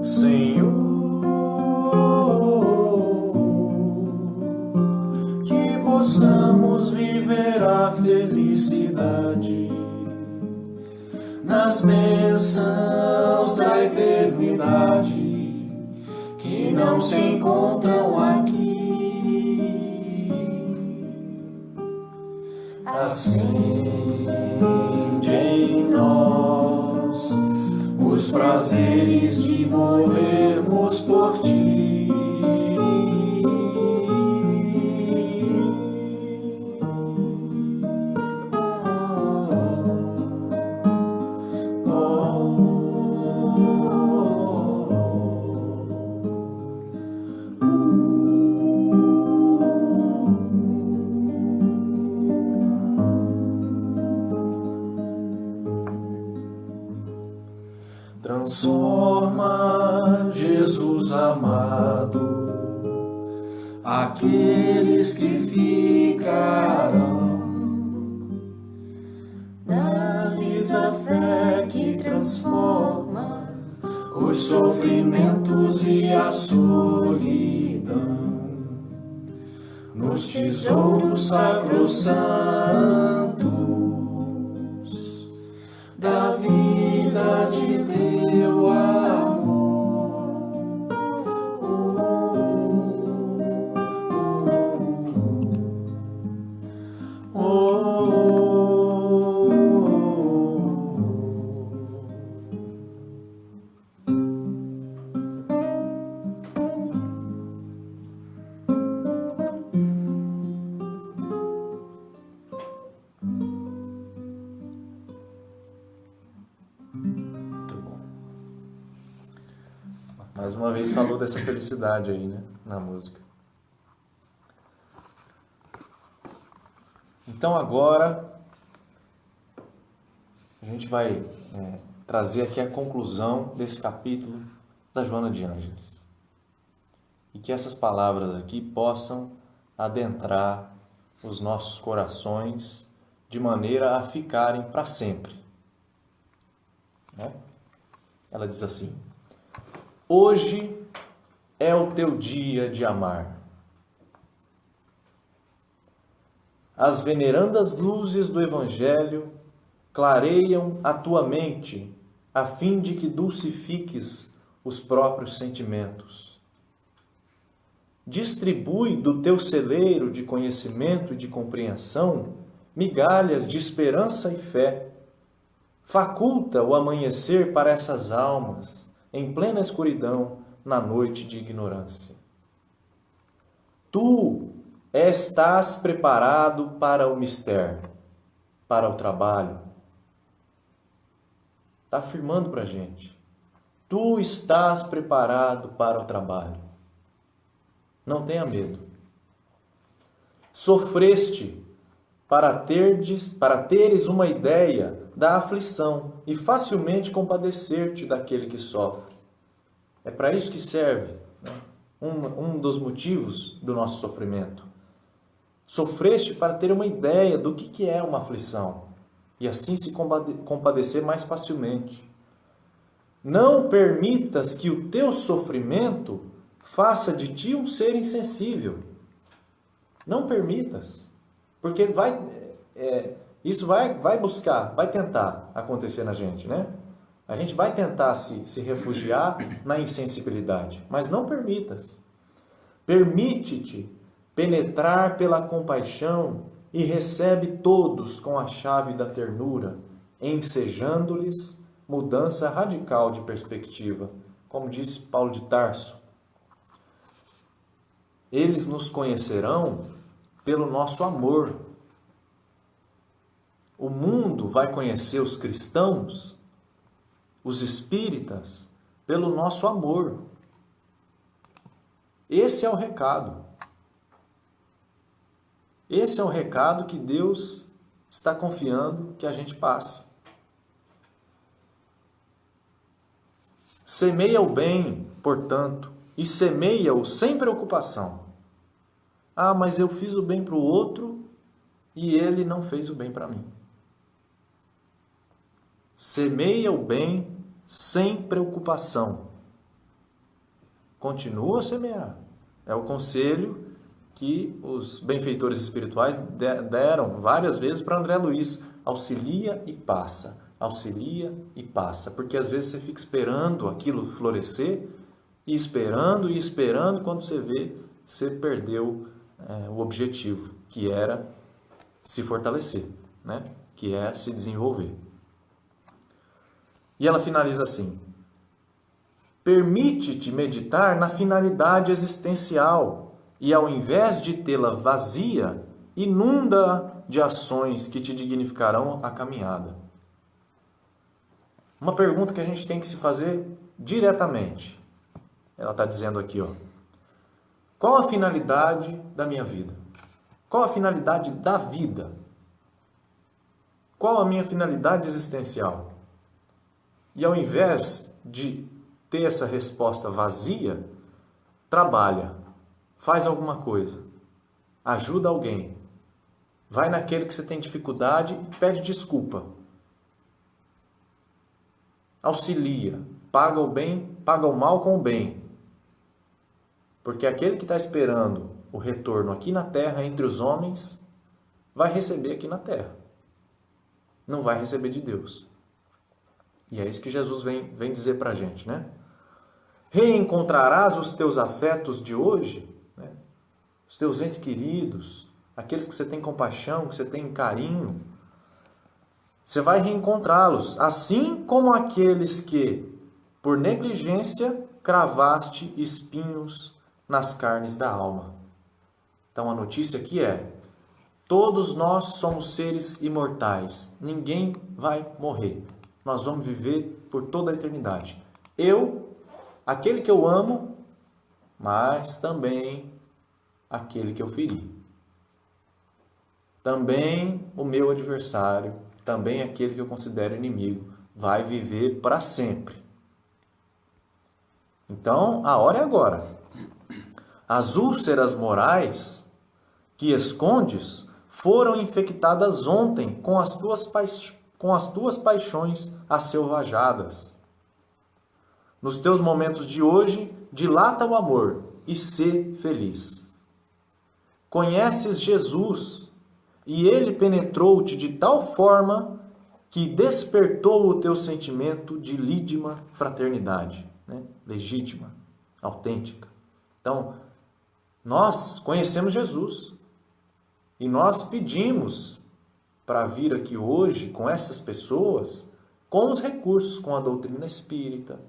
S4: Senhor, que possamos viver a felicidade nas bênçãos da eternidade que não se encontram aqui. Acende em nós os prazeres de morrermos por ti. Transforma, Jesus amado, aqueles que ficarão. Dá-lhes a fé que transforma os sofrimentos e a solidão nos tesouros sacrossantos da vida de teu amor.
S3: Mais uma vez falou dessa felicidade aí, né, na música. Então agora a gente vai trazer aqui a conclusão desse capítulo da Joana de Ângeles. E que essas palavras aqui possam adentrar os nossos corações de maneira a ficarem para sempre. Né? Ela diz assim: hoje é o teu dia de amar. As venerandas luzes do Evangelho clareiam a tua mente, a fim de que dulcifiques os próprios sentimentos. Distribui do teu celeiro de conhecimento e de compreensão migalhas de esperança e fé. Faculta o amanhecer para essas almas, em plena escuridão, na noite de ignorância. Tu estás preparado para o mistério, para o trabalho. Está afirmando para a gente. Tu estás preparado para o trabalho. Não tenha medo. Sofreste para teres uma ideia da aflição e facilmente compadecer-te daquele que sofre. É para isso que serve, né? Um dos motivos do nosso sofrimento. Sofreste para ter uma ideia do que é uma aflição e assim se compadecer mais facilmente. Não permitas que o teu sofrimento faça de ti um ser insensível. Não permitas, porque isso vai buscar, vai tentar acontecer na gente, né? A gente vai tentar se refugiar na insensibilidade, mas não permitas. Permite-te penetrar pela compaixão e recebe todos com a chave da ternura, ensejando-lhes mudança radical de perspectiva. Como disse Paulo de Tarso, eles nos conhecerão pelo nosso amor. O mundo vai conhecer os cristãos, os espíritas, pelo nosso amor. Esse é o recado. Esse é o recado que Deus está confiando que a gente passe. Semeia o bem, portanto, e semeia-o sem preocupação. Ah, mas eu fiz o bem para o outro e ele não fez o bem para mim. Semeia o bem sem preocupação. Continua a semear. É o conselho que os benfeitores espirituais deram várias vezes para André Luiz. Auxilia e passa. Auxilia e passa. Porque às vezes você fica esperando aquilo florescer e esperando, quando você vê, você perdeu o objetivo, que era se fortalecer, né? Que é se desenvolver. E ela finaliza assim: permite-te meditar na finalidade existencial e, ao invés de tê-la vazia, inunda de ações que te dignificarão a caminhada. Uma pergunta que a gente tem que se fazer diretamente. Ela está dizendo aqui, ó: qual a finalidade da minha vida? Qual a finalidade da vida? Qual a minha finalidade existencial? E ao invés de ter essa resposta vazia, trabalha, faz alguma coisa, ajuda alguém, vai naquele que você tem dificuldade e pede desculpa. Auxilia, paga o bem, paga o mal com o bem. Porque aquele que está esperando o retorno aqui na terra, entre os homens, vai receber aqui na terra. Não vai receber de Deus. E é isso que Jesus vem dizer para a gente, né? Reencontrarás os teus afetos de hoje, né? Os teus entes queridos, aqueles que você tem compaixão, que você tem carinho. Você vai reencontrá-los, assim como aqueles que, por negligência, cravaste espinhos nas carnes da alma. Então a notícia aqui é: todos nós somos seres imortais. Ninguém vai morrer. Nós vamos viver por toda a eternidade. Eu, aquele que eu amo, mas também aquele que eu feri. Também o meu adversário, também aquele que eu considero inimigo, vai viver para sempre. Então, a hora é agora. As úlceras morais que escondes foram infectadas ontem com as tuas paixões asselvajadas. Nos teus momentos de hoje, dilata o amor e sê feliz. Conheces Jesus e ele penetrou-te de tal forma que despertou o teu sentimento de lídima fraternidade, né? Legítima, autêntica. Então, nós conhecemos Jesus e nós pedimos para vir aqui hoje com essas pessoas, com os recursos, com a doutrina espírita,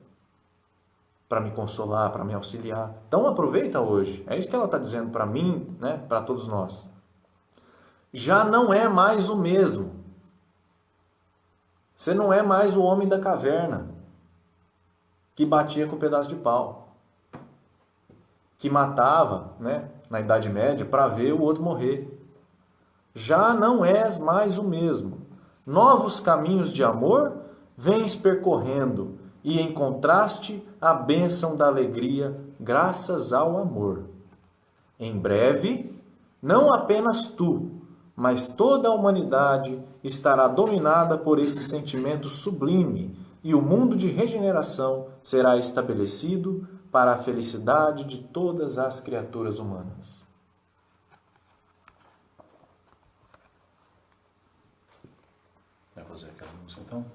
S3: para me consolar, para me auxiliar. Então aproveita hoje. É isso que ela está dizendo para mim, né? Para todos nós. Já não é mais o mesmo. Você não é mais o homem da caverna que batia com um pedaço de pau, que matava, né, na Idade Média para ver o outro morrer. Já não és mais o mesmo. Novos caminhos de amor vens percorrendo e encontraste a bênção da alegria graças ao amor. Em breve, não apenas tu, mas toda a humanidade estará dominada por esse sentimento sublime e o mundo de regeneração será estabelecido para a felicidade de todas as criaturas humanas.
S1: Vai fazer aquela música então?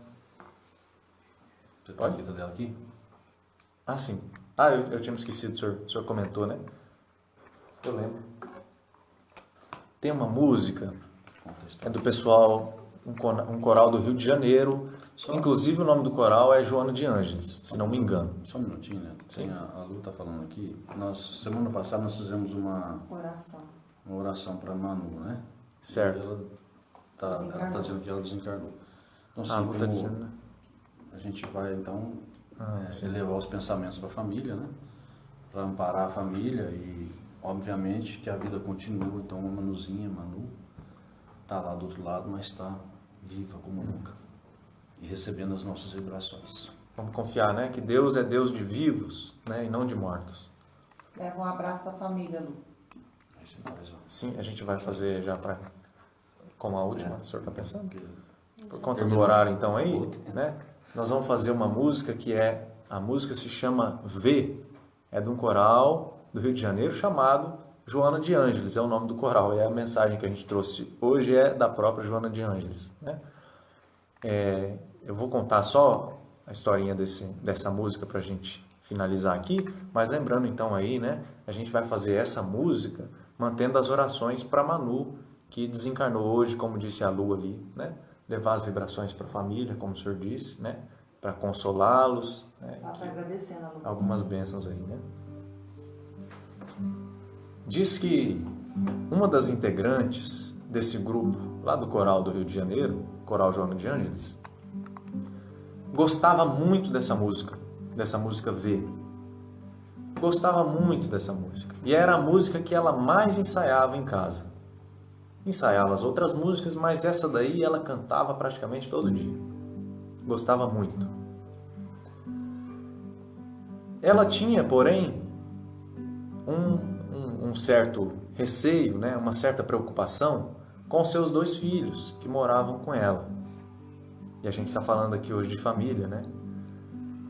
S1: Você pode a letra dela aqui?
S3: Ah, sim. Ah, eu tinha me esquecido, o senhor comentou, né? Eu lembro. Tem uma música, é do pessoal, um coral do Rio de Janeiro. Inclusive o nome do coral é Joana de Ângeles, se não me engano.
S1: Só um minutinho, né?
S3: Sim.
S1: A Lu está falando aqui. Semana passada nós fizemos uma oração para Manu, né?
S3: Certo.
S1: E ela está dizendo que ela desencarnou. Então, assim,
S3: Lu está dizendo, né?
S1: a gente vai então
S3: sim.
S1: elevar os pensamentos para a família, né? Para amparar a família e, obviamente, que a vida continua. Então, a Manuzinha, Manu, está lá do outro lado, mas está viva como nunca e recebendo as nossas vibrações.
S3: Vamos confiar, né? Que Deus é Deus de vivos, né? E não de mortos.
S5: Leva um abraço pra família, Lu.
S1: Esse nós, ó.
S3: Sim, a gente vai fazer já para como a última, o senhor está pensando?
S1: Porque
S3: Por conta do horário, então, aí, né? Nós vamos fazer uma música que a música se chama V, é de um coral do Rio de Janeiro chamado Joana de Ângeles, é o nome do coral, é a mensagem que a gente trouxe hoje é da própria Joana de Ângeles, né? Eu vou contar só a historinha dessa música para a gente finalizar aqui, mas lembrando então aí, né? A gente vai fazer essa música mantendo as orações para Manu, que desencarnou hoje, como disse a Lu ali, né? Levar as vibrações para a família, como o senhor disse, né? Para consolá-los, né?
S5: Ela tá agradecendo a Lu.
S3: Algumas bênçãos aí, né? Diz que uma das integrantes desse grupo, lá do coral do Rio de Janeiro, Coral Joana de Ângeles, gostava muito dessa música V. Gostava muito dessa música. E era a música que ela mais ensaiava em casa. Ensaiava as outras músicas, mas essa daí ela cantava praticamente todo dia. Gostava muito. Ela tinha, porém, um certo receio, né? Uma certa preocupação com seus 2 filhos que moravam com ela. E a gente está falando aqui hoje de família, né?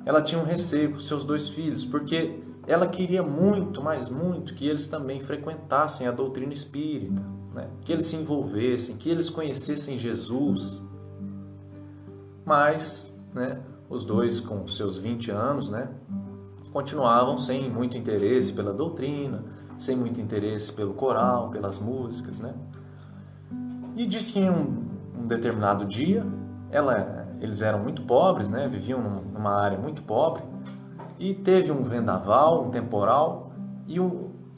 S3: Ela tinha um receio com seus 2 filhos, porque ela queria muito, mas muito, que eles também frequentassem a doutrina espírita, né? Que eles se envolvessem, que eles conhecessem Jesus. Mas, né, os 2 com seus 20 anos, né, continuavam sem muito interesse pela doutrina, sem muito interesse pelo coral, pelas músicas, né? E diz que em um determinado dia, eles eram muito pobres, né? Viviam numa área muito pobre, e teve um vendaval, um temporal, e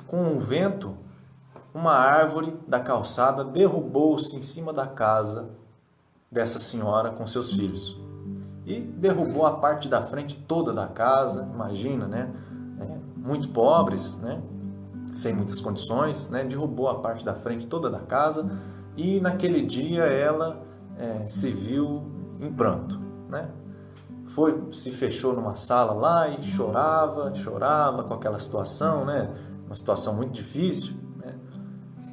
S3: com um vento, uma árvore da calçada derrubou-se em cima da casa dessa senhora com seus filhos. E derrubou a parte da frente toda da casa, imagina, né? Muito pobres, né? Sem muitas condições, né? Derrubou a parte da frente toda da casa, e naquele dia ela se viu em pranto, né? Se fechou numa sala lá e chorava com aquela situação, né? Uma situação muito difícil, né?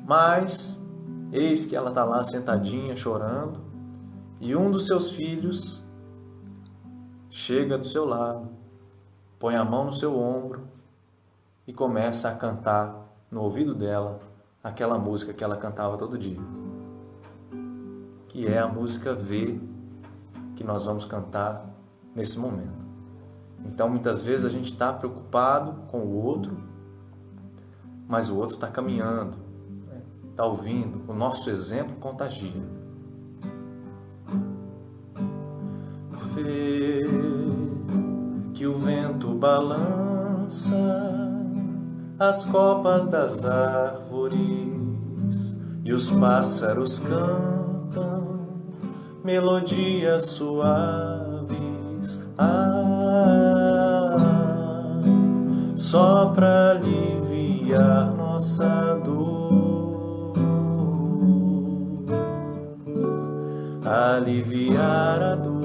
S3: Mas eis que ela está lá sentadinha chorando, e um dos seus filhos chega do seu lado, põe a mão no seu ombro e começa a cantar no ouvido dela aquela música que ela cantava todo dia, que é a música V, que nós vamos cantar nesse momento. Então, muitas vezes a gente está preocupado com o outro, mas o outro está caminhando, está ouvindo, o nosso exemplo contagia. Vê que o vento balança as copas das árvores e os pássaros cantam melodias suaves, só para aliviar nossa dor, aliviar a dor,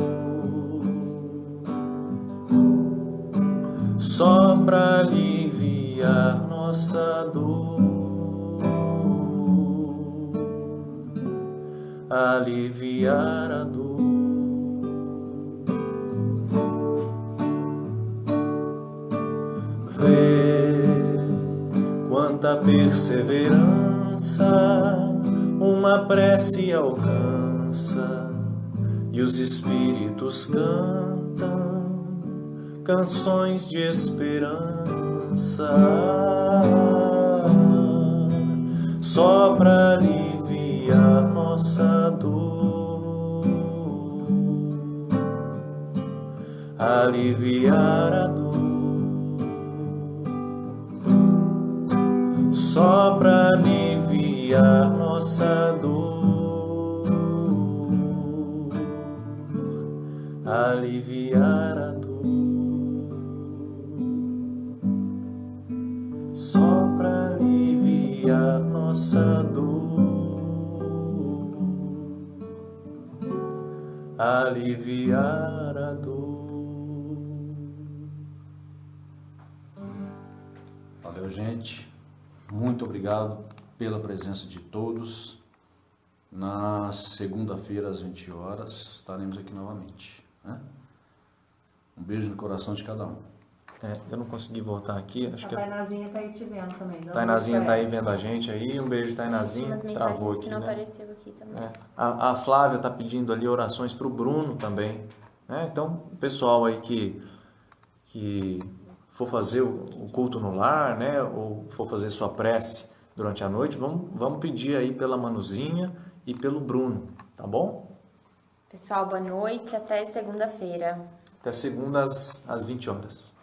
S3: só para aliviar nossa dor, aliviar a dor. Vê quanta perseverança uma prece alcança, e os espíritos cantam canções de esperança, só para aliviar nossa dor, aliviar a dor, só para aliviar nossa dor, aliviar aliviar a dor, só pra aliviar nossa dor, aliviar a dor.
S1: Valeu, gente. Muito obrigado pela presença de todos. Na segunda-feira, às 20 horas, estaremos aqui novamente, né? Um beijo no coração de cada um.
S3: Eu não consegui voltar aqui, acho
S5: A
S3: que
S5: Tainazinha tá aí te vendo também. dando
S3: Tainazinha
S5: beijo
S3: tá
S5: pra
S3: aí
S5: ela.
S3: vendo a gente aí. Um beijo, Tainazinha.
S2: Umas
S3: Travou
S2: mensagens
S3: aqui,
S2: que não
S3: né?
S2: apareceu aqui também.
S3: A Flávia tá pedindo ali orações pro Bruno também, né? Então, o pessoal aí que for fazer o culto no lar, né? Ou for fazer sua prece durante a noite, vamos pedir aí pela Manuzinha e pelo Bruno, tá bom?
S2: Pessoal, boa noite. Até segunda-feira.
S3: Até segunda às 20 horas.